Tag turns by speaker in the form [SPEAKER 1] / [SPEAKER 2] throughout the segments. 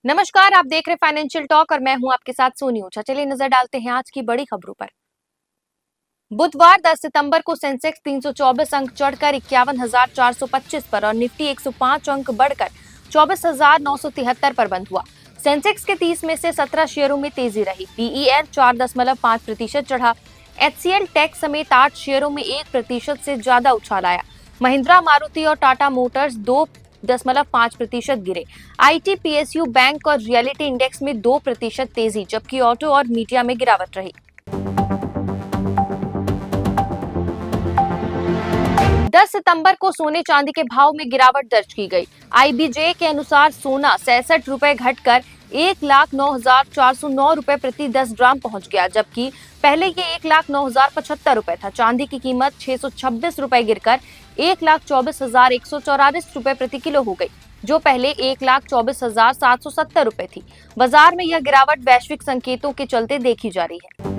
[SPEAKER 1] नमस्कार, आप देख रहे फाइनेंशियल टॉक और मैं हूं आपके साथ सोनी ओझा। चलिए नजर डालते हैं आज की बड़ी खबरों पर। बुधवार 10 सितंबर को सेंसेक्स 324 अंक चढ़कर 51,425 पर और निफ्टी 105 अंक बढ़कर 24,973 पर बंद हुआ। सेंसेक्स के 30 में से 17 शेयरों में तेजी रही। पीईआर 4.5% चढ़ा। एचसीएल टेक समेत 8 शेयरों में 1% से ज्यादा उछाल आया। महिंद्रा, मारुति और टाटा मोटर्स 2.5% गिरे। आईटी, पीएसयू, बैंक और रियलिटी इंडेक्स में 2% तेजी, जबकि ऑटो और मीडिया में गिरावट रही। 10 सितंबर को सोने चांदी के भाव में गिरावट दर्ज की गई। आईबीजे के अनुसार सोना 66 रुपए घटकर 1,09,409 रुपए प्रति 10 ग्राम पहुंच गया, जबकि पहले ये 1,09,075 रुपए था। चांदी की कीमत 626 रुपए गिरकर 1,24,144 रुपए प्रति किलो हो गई, जो पहले 1,24,770 रुपए थी। बाजार में यह गिरावट वैश्विक संकेतों के चलते देखी जा रही है।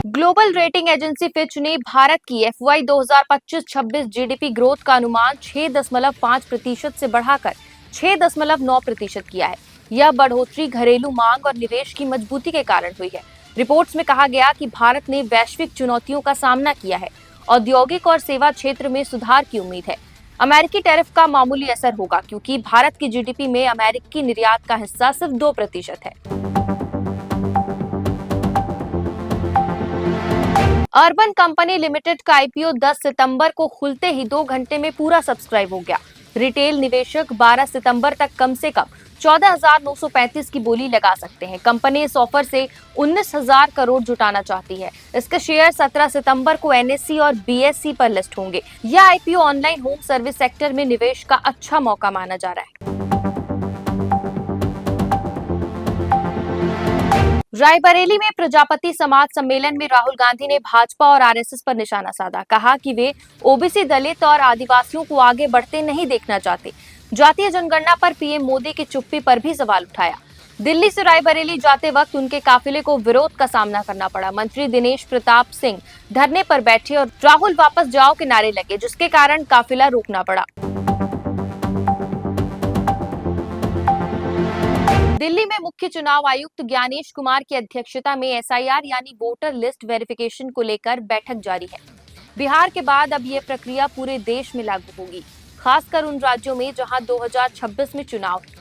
[SPEAKER 1] ग्लोबल रेटिंग एजेंसी फिच ने भारत की एफवाई 2025-26 जीडीपी ग्रोथ का अनुमान 6.5% से बढ़ाकर 6.9% किया है। यह बढ़ोतरी घरेलू मांग और निवेश की मजबूती के कारण हुई है। रिपोर्ट्स में कहा गया कि भारत ने वैश्विक चुनौतियों का सामना किया है। औद्योगिक और सेवा क्षेत्र में सुधार की उम्मीद है। अमेरिकी टैरिफ का मामूली असर होगा, क्योंकि भारत की जीडीपी में अमेरिकी निर्यात का हिस्सा सिर्फ 2% है। अर्बन कंपनी लिमिटेड का आईपीओ 10 सितंबर को खुलते ही 2 घंटे में पूरा सब्सक्राइब हो गया। रिटेल निवेशक 12 सितंबर तक कम से कम 14,935 की बोली लगा सकते हैं। कंपनी इस ऑफर से 19,000 करोड़ जुटाना चाहती है। इसके शेयर 17 सितंबर को एनएससी और बीएसई पर लिस्ट होंगे। यह IPO online home service sector में निवेश का अच्छा मौका माना जा रहा है। रायबरेली में प्रजापति समाज सम्मेलन में राहुल गांधी ने भाजपा और आरएसएस पर निशाना साधा। कहा कि वे ओबीसी, दलित और आदिवासियों को आगे बढ़ते नहीं देखना चाहते। जातीय जनगणना पर पीएम मोदी की चुप्पी पर भी सवाल उठाया। दिल्ली से रायबरेली जाते वक्त उनके काफिले को विरोध का सामना करना पड़ा। मंत्री दिनेश प्रताप सिंह धरने पर बैठे और राहुल वापस जाओ के नारे लगे, जिसके कारण काफिला रोकना पड़ा। दिल्ली में मुख्य चुनाव आयुक्त ज्ञानेश कुमार की अध्यक्षता में एसआईआर यानी वोटर लिस्ट वेरिफिकेशन को लेकर बैठक जारी है। बिहार के बाद अब ये प्रक्रिया पूरे देश में लागू होगी, खासकर उन राज्यों में जहां 2026 में चुनाव है।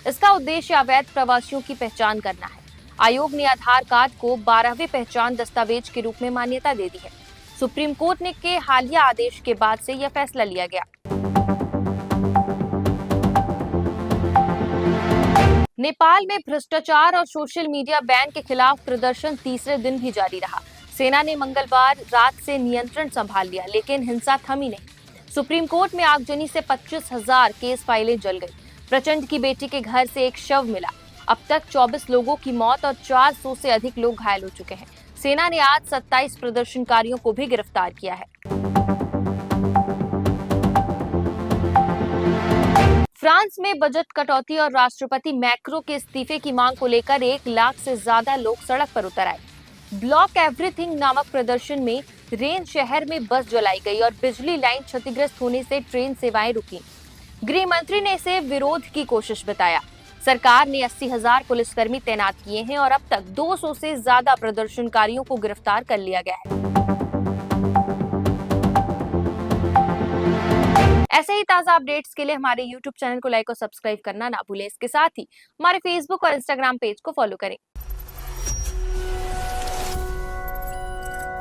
[SPEAKER 1] इसका उद्देश्य अवैध प्रवासियों की पहचान करना है। आयोग ने आधार कार्ड को 12वें पहचान दस्तावेज के रूप में मान्यता दे दी है। सुप्रीम कोर्ट ने के हालिया आदेश के बाद से यह फैसला लिया गया। नेपाल में भ्रष्टाचार और सोशल मीडिया बैन के खिलाफ प्रदर्शन तीसरे दिन भी जारी रहा। सेना ने मंगलवार रात से नियंत्रण संभाल लिया, लेकिन हिंसा थमी नहीं। सुप्रीम कोर्ट में आगजनी से 25,000 केस फाइलें जल गई। प्रचंड की बेटी के घर से एक शव मिला। अब तक 24 लोगों की मौत और 400 से अधिक लोग घायल हो चुके हैं। सेना ने आज 27 प्रदर्शनकारियों को भी गिरफ्तार किया है। फ्रांस में बजट कटौती और राष्ट्रपति मैक्रो के इस्तीफे की मांग को लेकर 1 लाख से ज्यादा लोग सड़क पर उतर आए। ब्लॉक एवरीथिंग नामक प्रदर्शन में रेन शहर में बस जलाई गई और बिजली लाइन क्षतिग्रस्त होने से ट्रेन सेवाएं रुकी। गृह मंत्री ने इसे विरोध की कोशिश बताया। सरकार ने 80,000 पुलिसकर्मी तैनात किए हैं और अब तक 200 से ज्यादा प्रदर्शनकारियों को गिरफ्तार कर लिया गया है। ऐसे ही ताजा अपडेट्स के लिए हमारे YouTube चैनल को लाइक और सब्सक्राइब करना ना भूलें। इसके साथ ही हमारे Facebook और Instagram पेज को फॉलो करें।